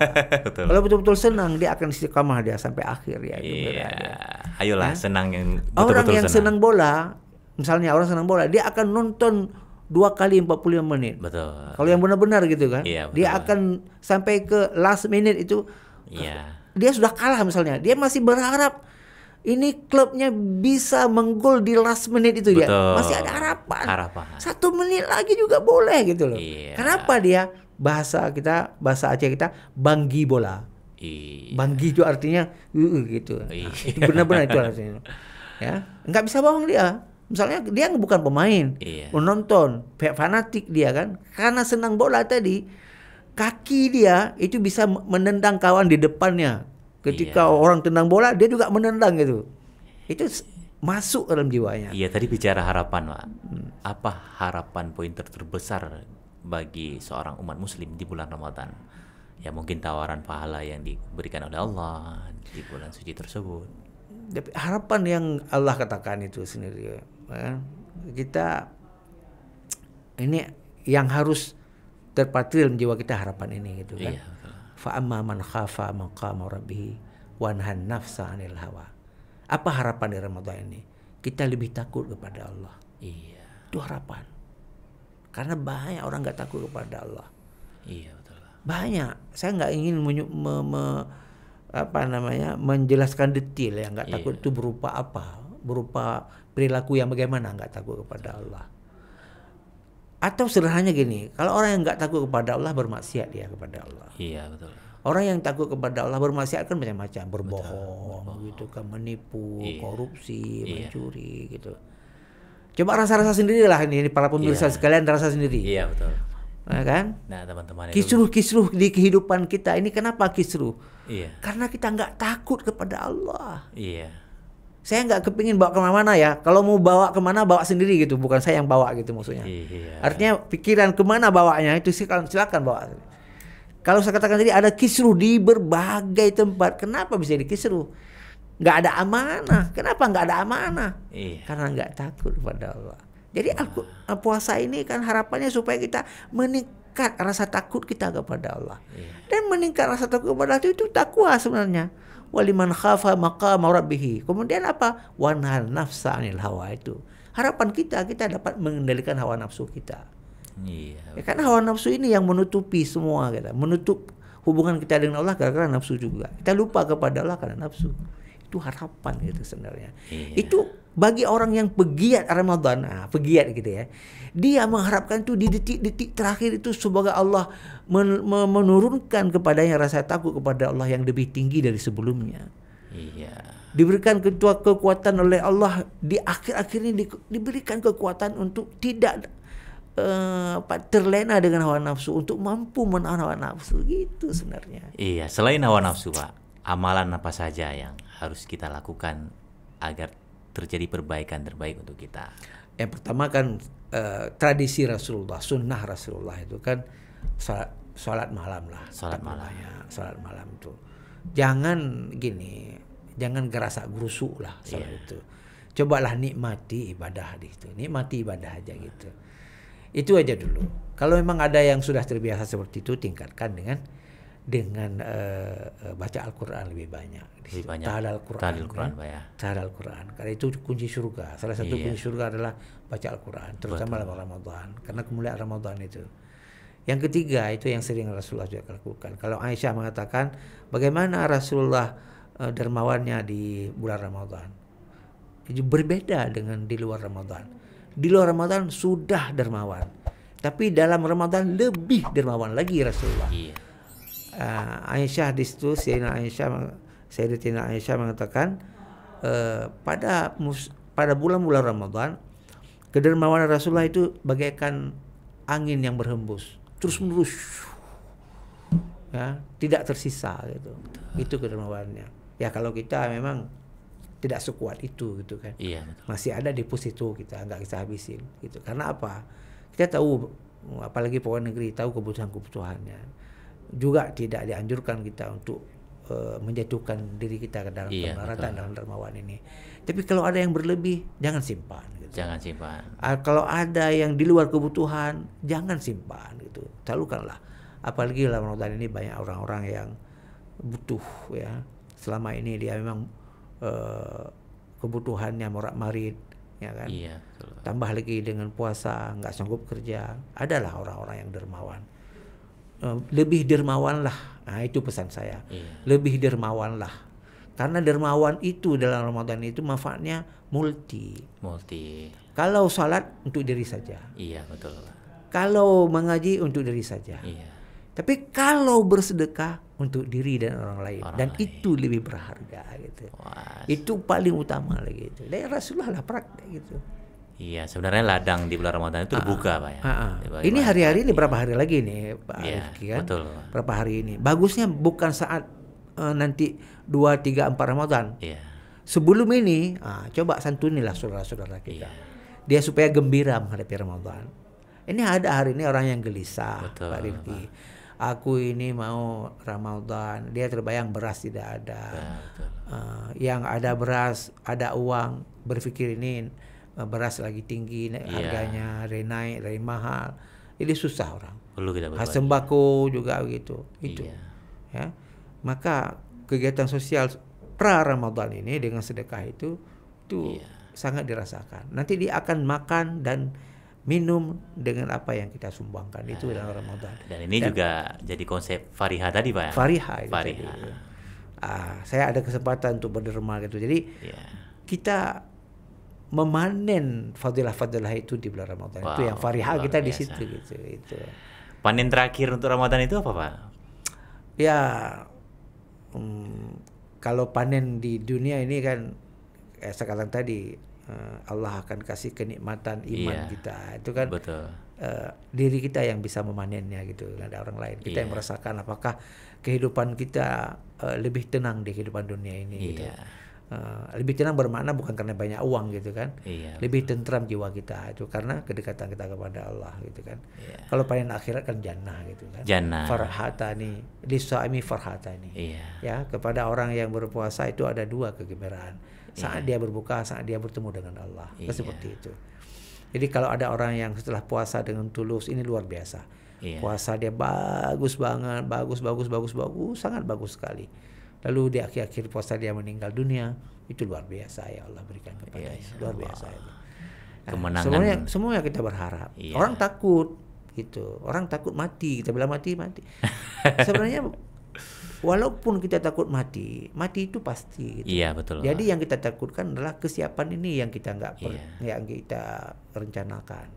Kalau betul-betul senang, dia akan istiqamah dia sampai akhir ya. Iya. Ayolah senang yang betul-betul orang yang senang bola, misalnya orang senang bola, dia akan nonton 2 kali 45 menit. Betul. Kalau yang benar-benar gitu kan. Iya, dia akan sampai ke last minute itu. Iya. Dia sudah kalah misalnya, dia masih berharap ini klubnya bisa menggol di last menit itu. Betul. Dia masih ada harapan. 1 menit lagi juga boleh gitu loh. Iya. Kenapa dia bahasa Aceh kita banggi bola. Iya. Banggi itu artinya gitu. Iya. Itu benar-benar itu artinya. Ya, nggak bisa bohong dia. Misalnya dia bukan pemain, menonton, fanatik dia kan, karena senang bola tadi, kaki dia itu bisa menendang kawan di depannya. Ketika orang tendang bola, dia juga menendang gitu. Itu masuk dalam jiwanya. Iya, tadi bicara harapan, Pak. Apa harapan poin terbesar bagi seorang umat muslim di bulan Ramadan? Ya mungkin tawaran pahala yang diberikan oleh Allah di bulan suci tersebut. Harapan yang Allah katakan itu sendiri. Kita ini yang harus terpatri dalam jiwa kita, harapan ini gitu kan. Iya. Fa amma man khafa maqama rabbih wa nahan nafsa 'anil hawa. Apa harapan di Ramadan ini? Kita lebih takut kepada Allah. Iya. Itu harapan. Karena banyak orang enggak takut kepada Allah. Iya, betul. Banyak. Saya enggak ingin menjelaskan detail ya, enggak takut itu berupa apa? Berupa perilaku yang bagaimana enggak takut kepada Allah. Atau sederhananya gini, kalau orang yang enggak takut kepada Allah bermaksiat dia kepada Allah. Iya, betul. Orang yang takut kepada Allah bermaksiat kan macam-macam, berbohong gitu kan, menipu, korupsi, mencuri gitu. Coba rasa-rasa sendirilah ini para pemirsa sekalian, rasa sendiri. Iya, betul. Nah, kan? Nah, teman-teman, kisruh di kehidupan kita ini kenapa kisruh? Iya. Karena kita enggak takut kepada Allah. Iya. Saya nggak kepingin bawa kemana-mana ya. Kalau mau bawa kemana bawa sendiri gitu, bukan saya yang bawa gitu maksudnya. Iya. Artinya pikiran kemana bawanya itu silakan bawa. Kalau saya katakan tadi ada kisruh di berbagai tempat. Kenapa bisa dikisruh? Nggak ada amanah. Kenapa nggak ada amanah? Iya. Karena nggak takut kepada Allah. Jadi puasa ini kan harapannya supaya kita meningkat rasa takut kita kepada Allah. Iya. Dan meningkat rasa takut kepada Allah itu takwa sebenarnya. Waliman khafa maqama rabbih. Kemudian apa? Wanhal nafsa 'anil hawa itu. Harapan kita dapat mengendalikan hawa nafsu kita. Iya. Ya, karena hawa nafsu ini yang menutupi semua kita, menutup hubungan kita dengan Allah karena nafsu juga. Kita lupa kepada Allah karena nafsu. Itu harapan gitu sebenarnya. Iya. Itu bagi orang yang pegiat Ramadan, pegiat gitu ya. Dia mengharapkan itu di detik-detik terakhir itu semoga Allah menurunkan kepadanya rasa takut kepada Allah yang lebih tinggi dari sebelumnya. Iya. Diberikan kekuatan oleh Allah di akhir-akhir ini, diberikan kekuatan untuk tidak terlena dengan hawa nafsu, untuk mampu menahan hawa nafsu gitu sebenarnya. Iya, selain hawa nafsu, Pak, amalan apa saja yang harus kita lakukan agar terjadi perbaikan terbaik untuk kita? Yang pertama kan tradisi Rasulullah, sunnah Rasulullah itu kan sholat malam lah. Sholat malam. Sholat malam itu. Jangan gini, jangan gerasa gerusuk lah sholat itu. Cobalah nikmati ibadah itu, nikmati ibadah aja gitu. Itu aja dulu. Kalau memang ada yang sudah terbiasa seperti itu, tingkatkan dengan baca Al-Quran lebih banyak. Tahlil Al-Quran, Tahlil Al-Quran. Karena itu kunci surga. Salah satu kunci surga adalah baca Al-Quran, terutama dalam Ramadan, karena kemuliaan Ramadan itu. Yang ketiga itu yang sering Rasulullah juga lakukan. Kalau Aisyah mengatakan bagaimana Rasulullah dermawannya di bulan Ramadan. Itu berbeda dengan di luar Ramadan. Di luar Ramadan sudah dermawan, tapi dalam Ramadan lebih dermawan lagi Rasulullah. Iya. Aisyah di situ, Sayyidatina Aisyah mengatakan pada bulan-bulan Ramadan kedermawanan Rasulullah itu bagaikan angin yang berhembus terus menerus, ya, tidak tersisa gitu. Itu kedermawanannya. Ya kalau kita memang tidak sekuat itu gitu kan. Iya, betul. Masih ada di pos itu, kita nggak bisa habisin gitu. Karena apa? Kita tahu, apalagi pegawai negeri, tahu kebutuhannya. Juga tidak dianjurkan kita untuk menjatuhkan diri kita ke dalam kemelaratan dalam dermawan ini. Tapi kalau ada yang berlebih, jangan simpan gitu. Jangan simpan. Kalau ada yang di luar kebutuhan, jangan simpan gitu. Salurkanlah. Apalagi dalam Ramadan ini banyak orang-orang yang butuh, ya. Selama ini dia memang kebutuhannya morak-marit, ya kan. Iya, betul. Tambah lagi dengan puasa, nggak sanggup kerja. Adalah orang-orang yang dermawan. Lebih dermawanlah. Nah, itu pesan saya. Iya. Lebih dermawanlah. Karena dermawan itu dalam Ramadan itu manfaatnya multi. Kalau salat untuk diri saja. Iya, betul. Kalau mengaji untuk diri saja. Iya. Tapi kalau bersedekah untuk diri dan orang lain, itu lebih berharga gitu. Wah. Itu paling utama lagi itu. Dan Rasulullah lah praktek gitu. Iya, sebenarnya ladang di bulan Ramadan itu terbuka, Pak ya. Ini hari-hari ini berapa hari lagi nih, Pak Rifki kan? Betul. Berapa hari ini? Bagusnya bukan saat nanti 2, 3, 4 Ramadan. Iya. Sebelum ini, coba santunilah saudara-saudara kita. Iya. Dia supaya gembira menghadapi Ramadan. Ini ada hari ini orang yang gelisah, betul, Pak Rifki. Aku ini mau Ramadan, dia terbayang beras tidak ada. Yang ada beras, ada uang, berpikir ini beras lagi tinggi harganya, naik, dari mahal. Jadi susah orang. Perlu kita berbagi. Sembako juga gitu. Itu. Iya. Ya. Maka kegiatan sosial pra Ramadan ini dengan sedekah itu sangat dirasakan. Nanti dia akan makan dan minum dengan apa yang kita sumbangkan itu dalam Ramadan. Dan ini juga jadi konsep Fariha tadi, Pak. Fariha. Fariha. Saya ada kesempatan untuk berderma gitu. Jadi kita memanen fadilah-fadilah itu di bulan Ramadan. Itu yang Fariha kita di situ gitu. Itu. Panen terakhir untuk Ramadan itu apa, Pak? Ya, kalau panen di dunia ini kan sekarang tadi Allah akan kasih kenikmatan iman kita. Itu kan diri kita yang bisa memanennya gitu. Nggak ada orang lain. Kita yang merasakan apakah kehidupan kita lebih tenang di kehidupan dunia ini gitu. Lebih tenang bermakna bukan karena banyak uang gitu kan. Lebih tentram jiwa kita itu karena kedekatan kita kepada Allah gitu kan. Kalau panen akhirat kan jannah gitu kan. Jannah. Farhatani lisaimi farhatani. Ya, kepada orang yang berpuasa itu ada 2 kegembiraan. Saat dia berbuka, saat dia bertemu dengan Allah. Seperti itu. Jadi kalau ada orang yang setelah puasa dengan tulus, ini luar biasa. Puasa dia bagus banget, bagus, sangat bagus sekali. Lalu di akhir-akhir puasa dia meninggal dunia, itu luar biasa ya Allah berikan kepadanya. Luar biasa itu. Kemenangan. Semuanya kita berharap. Orang takut gitu. Orang takut mati, kita bilang mati. Sebenarnya walaupun kita takut mati itu pasti. Gitu. Iya, betul. Jadi yang kita takutkan adalah kesiapan ini yang kita yang kita rencanakan.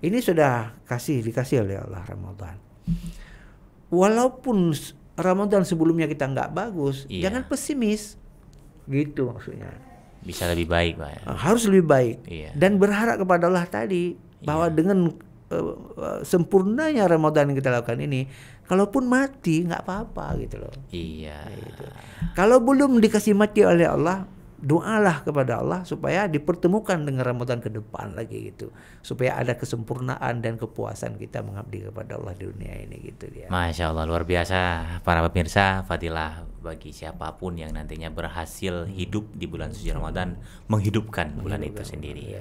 Ini sudah dikasih oleh Allah Ramadan. Walaupun Ramadan sebelumnya kita nggak bagus, jangan pesimis. Gitu maksudnya. Bisa lebih baik, Pak. Harus lebih baik. Dan berharap kepada Allah tadi bahwa dengan sempurnanya Ramadan yang kita lakukan ini, kalaupun mati nggak apa-apa gitu loh. Gitu. Kalau belum dikasih mati oleh Allah, doalah kepada Allah supaya dipertemukan dengan Ramadan ke depan lagi gitu, supaya ada kesempurnaan dan kepuasan kita mengabdi kepada Allah di dunia ini gitu dia. Masya Allah, luar biasa para pemirsa. Fadilah bagi siapapun yang nantinya berhasil hidup di bulan suci Ramadan, menghidupkan bulan itu sendiri.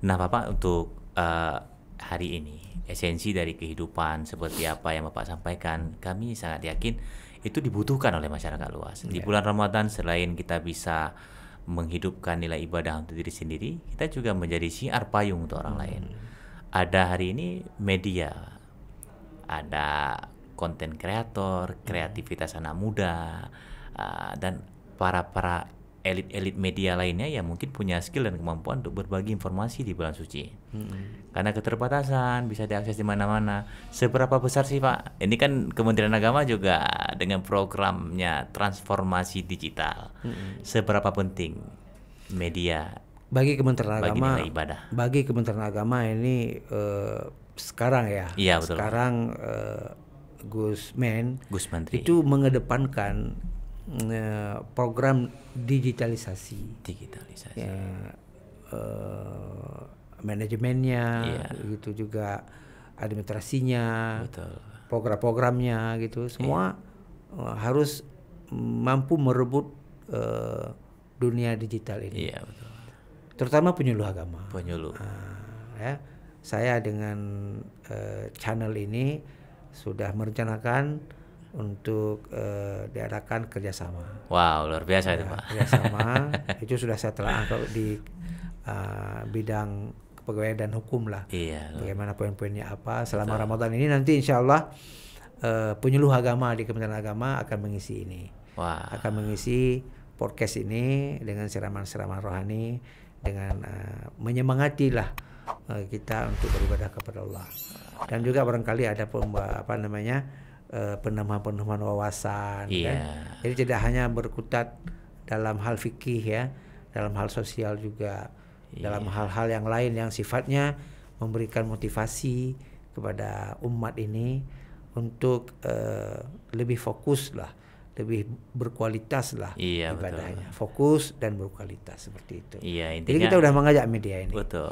Nah, Bapak, untuk hari ini esensi dari kehidupan seperti apa yang Bapak sampaikan, kami sangat yakin itu dibutuhkan oleh masyarakat luas. Di bulan Ramadan selain kita bisa menghidupkan nilai ibadah untuk diri sendiri, kita juga menjadi syiar payung untuk orang lain. Ada hari ini media, ada konten kreator, kreativitas anak muda, dan para elit-elit media lainnya yang mungkin punya skill dan kemampuan untuk berbagi informasi di bulan suci. Karena keterbatasan bisa diakses di mana-mana. Seberapa besar sih Pak? Ini kan Kementerian Agama juga dengan programnya transformasi digital. Seberapa penting media bagi Kementerian bagi Agama? nilai ibadah. Bagi Kementerian Agama ini sekarang ya. Iya, betul. Sekarang Gus Menteri itu mengedepankan program digitalisasi ya, manajemennya gitu, juga administrasinya, betul. program-programnya gitu, semua harus mampu merebut dunia digital ini. Iya, betul. Terutama penyuluh agama. Ya, saya dengan channel ini sudah merencanakan untuk diadakan kerjasama. Wow, luar biasa itu Pak. Kerjasama itu sudah saya telah angkat di bidang kepegawaian dan hukum lah. Iya. Bagaimana poin-poinnya apa selama Ramadan ini, nanti insya Allah penyuluh agama di Kementerian Agama akan mengisi ini. Akan mengisi podcast ini dengan siraman-siraman rohani, dengan menyemangati lah kita untuk beribadah kepada Allah. Dan juga barangkali ada penambahan wawasan, kan? Jadi tidak hanya berkutat dalam hal fikih ya, dalam hal sosial juga, dalam hal-hal yang lain yang sifatnya memberikan motivasi kepada umat ini untuk lebih fokus lah, lebih berkualitas lah ibadahnya. Betul. Fokus dan berkualitas seperti itu. Intinya, jadi kita udah mengajak media ini. Betul.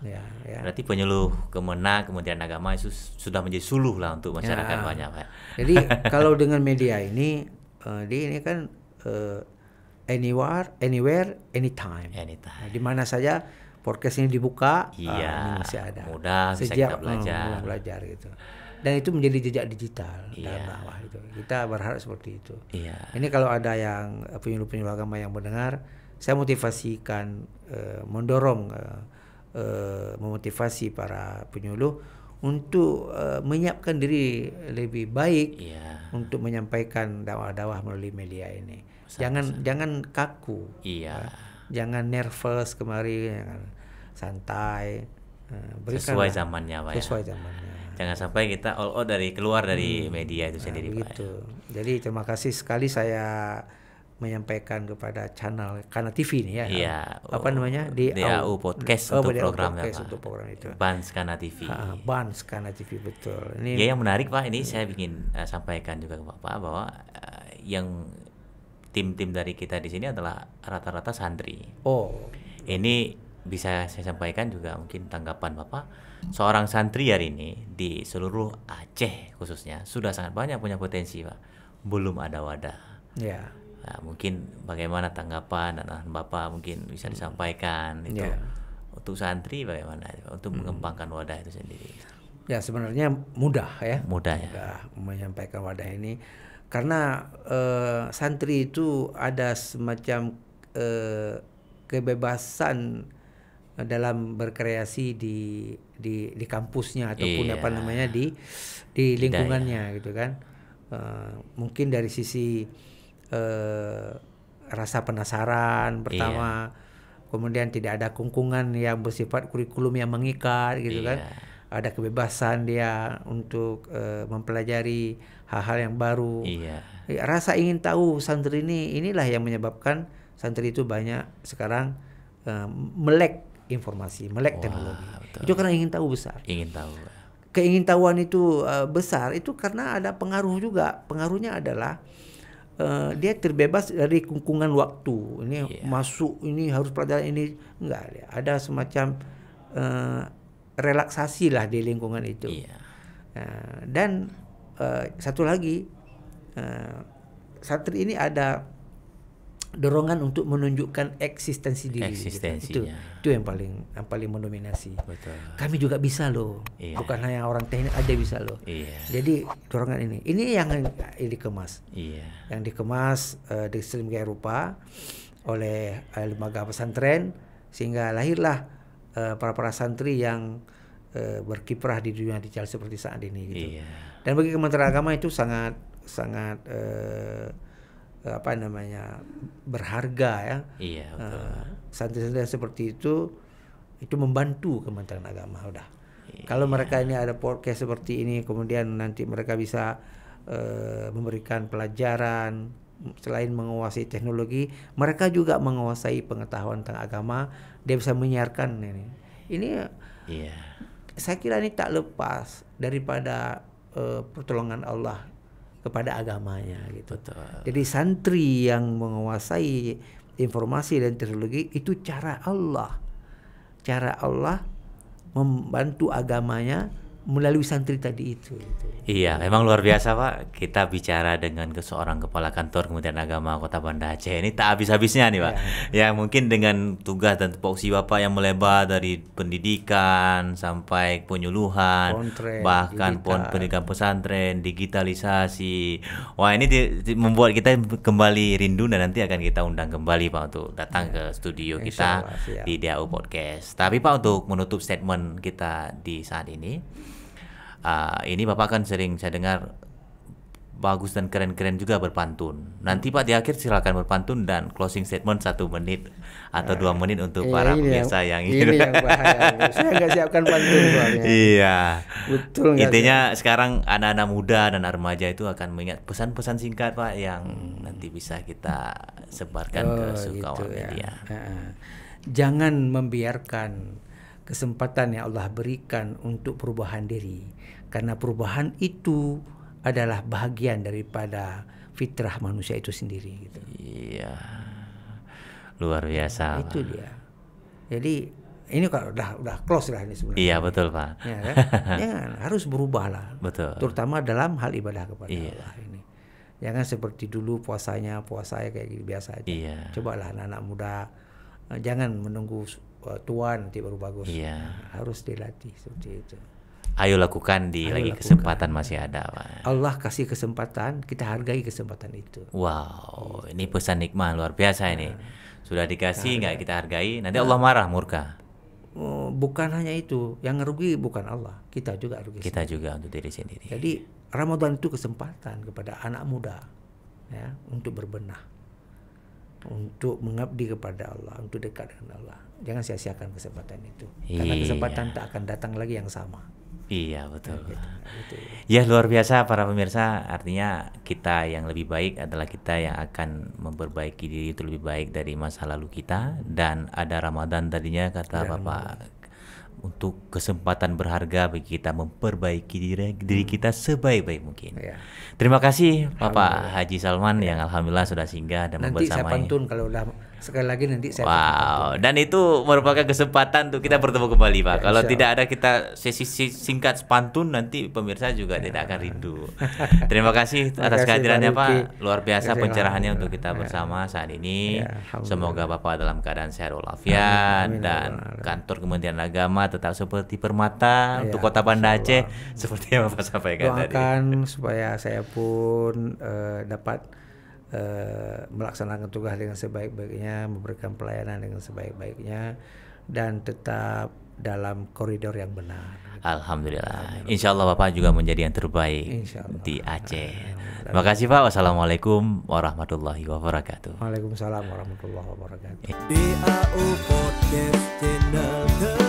Ya. Berarti penyuluh Kementerian Agama itu sudah menjadi suluh lah untuk masyarakat banyak Pak. Jadi kalau dengan media ini, ini kan anywhere, anytime. Nah, di mana saja podcast ini dibuka, ini masih ada. Mudah bisa kita belajar. Gitu. Dan itu menjadi jejak digital dalam dakwah itu. Kita berharap seperti itu. Ini kalau ada yang penyuluh-penyuluh agama yang mendengar, saya motivasikan, mendorong, memotivasi para penyuluh untuk menyiapkan diri lebih baik untuk menyampaikan dakwah-dakwah melalui media ini. Jangan kaku, jangan nervous kemari, jangan santai. Sesuai zamannya Pak. Sesuai zamannya. Jangan sampai kita all out keluar dari media itu sendiri Pak. Jadi terima kasih sekali saya menyampaikan kepada channel Kana TV ini ya. Apa namanya? DAU Podcast untuk programnya Pak. Untuk program itu. Bans Kana TV. Bans Kana TV, betul. Ini yang menarik Pak, ini saya ingin sampaikan juga ke Bapak bahwa yang tim-tim dari kita di sini adalah rata-rata santri. Ini bisa saya sampaikan juga mungkin tanggapan Bapak. Seorang santri hari ini di seluruh Aceh khususnya sudah sangat banyak punya potensi Pak. Belum ada wadah. Nah, mungkin bagaimana tanggapan dan Bapak mungkin bisa disampaikan itu untuk santri bagaimana untuk mengembangkan wadah itu sendiri. Ya sebenarnya mudah ya. Mudah menyampaikan wadah ini karena santri itu ada semacam kebebasan dalam berkreasi di kampusnya ataupun di lingkungannya gitu kan. Mungkin dari sisi rasa penasaran pertama, kemudian tidak ada kungkungan yang bersifat kurikulum yang mengikat gitu kan. Ada kebebasan dia untuk mempelajari hal-hal yang baru. Rasa ingin tahu santri inilah yang menyebabkan santri itu banyak sekarang melek informasi, melek teknologi. Betul. Itu karena ingin tahu besar. Keingintahuan itu besar itu karena ada pengaruh juga. Pengaruhnya adalah dia terbebas dari kungkungan waktu. Ini masuk, ini harus pelajaran ini, enggak. Ada semacam relaksasi lah di lingkungan itu. Dan satu lagi, santri ini ada dorongan untuk menunjukkan eksistensi diri. Itu yang paling mendominasi. Betul. Kami juga bisa loh. Bukan hanya orang teknik aja bisa loh. Jadi dorongan ini yang dikemas. Yang dikemas di sedemikian rupa oleh lembaga pesantren sehingga lahirlah para santri yang berkiprah di dunia digital seperti saat ini gitu. Dan bagi Kementerian Agama itu sangat berharga ya. Iya, betul. Santri-santri seperti itu membantu Kementerian Agama udah. Kalau mereka ini ada podcast seperti ini, kemudian nanti mereka bisa memberikan pelajaran, selain menguasai teknologi, mereka juga menguasai pengetahuan tentang agama. Dia bisa menyiarkan ini. Iya. Saya kira ini tak lepas daripada pertolongan Allah kepada agamanya gitu. Betul. Jadi santri yang menguasai informasi dan teknologi itu cara Allah membantu agamanya melalui santri tadi itu. Iya, memang luar biasa Pak. Kita bicara dengan seorang kepala kantor Kementerian Agama Kota Banda Aceh. Ini tak habis-habisnya nih Pak. Ya mungkin dengan tugas dan tupoksi Bapak yang melebar dari pendidikan sampai penyuluhan, bahkan pendidikan pesantren, digitalisasi. Wah ini membuat kita kembali rindu, dan nanti akan kita undang kembali Pak untuk datang ke studio kita di DAU Podcast. Tapi Pak, untuk menutup statement kita di saat ini, ini Bapak kan sering saya dengar bagus dan keren-keren juga berpantun. Nanti Pak di akhir silakan berpantun dan closing statement 1 menit atau 2 menit untuk para pemirsa yang ini yang bahaya. Saya nggak siapkan pantun soalnya. Iya. Betul. Intinya sekarang anak-anak muda dan remaja itu akan mengingat pesan-pesan singkat Pak yang nanti bisa kita sebarkan ke kawan media. Jangan membiarkan kesempatan yang Allah berikan untuk perubahan diri, karena perubahan itu adalah bahagian daripada fitrah manusia itu sendiri gitu. Iya, luar biasa itu Pak. Dia jadi ini kalau udah close lah ini sebenarnya. Iya betul Pak ya, kan? Jangan, harus berubah lah, betul, terutama dalam hal ibadah kepada Allah ini. Jangan seperti dulu puasa kayak gitu biasa aja. Cobalah anak-anak muda, jangan menunggu tua nanti baru bagus. Harus dilatih seperti itu. Ayo lakukan kesempatan masih ada Pak. Allah kasih kesempatan, kita hargai kesempatan itu. Wow, ini pesan hikmah luar biasa ini. Sudah dikasih nggak kita hargai, nanti Allah marah, murka. Bukan hanya itu, yang rugi bukan Allah, kita juga rugi. Kita juga untuk diri sendiri. Jadi Ramadan itu kesempatan kepada anak muda ya, untuk berbenah, untuk mengabdi kepada Allah, untuk dekat dengan Allah. Jangan sia-siakan kesempatan itu, karena kesempatan tak akan datang lagi yang sama. Iya betul. Ya luar biasa para pemirsa. Artinya kita yang lebih baik adalah kita yang akan memperbaiki diri itu lebih baik dari masa lalu kita. Dan ada Ramadan tadinya kata Bapak, untuk kesempatan berharga bagi kita memperbaiki diri kita sebaik-baik mungkin. Terima kasih Bapak Haji Salman yang alhamdulillah sudah singgah dan nanti membersamai. Saya pantun kalau udah sekali lagi nanti saya pantun. Dan itu merupakan kesempatan untuk kita bertemu kembali Pak. Kalau tidak ada kita sesi singkat pantun, nanti pemirsa juga tidak akan rindu. Terima kasih atas kehadirannya Pak. Luar biasa pencerahannya untuk kita bersama saat ini. Semoga Bapak dalam keadaan sehat walafiat dan kantor Kementerian Agama tetap seperti permata untuk Kota Banda Aceh seperti yang Bapak sampaikan tadi. Doakan supaya saya pun dapat melaksanakan tugas dengan sebaik-baiknya, memberikan pelayanan dengan sebaik-baiknya, dan tetap dalam koridor yang benar. Alhamdulillah. Insya Allah Bapak juga menjadi yang terbaik di Aceh. Terima kasih Pak. Wassalamualaikum warahmatullahi wabarakatuh. Waalaikumsalam warahmatullahi wabarakatuh. DAU Podcast Channel.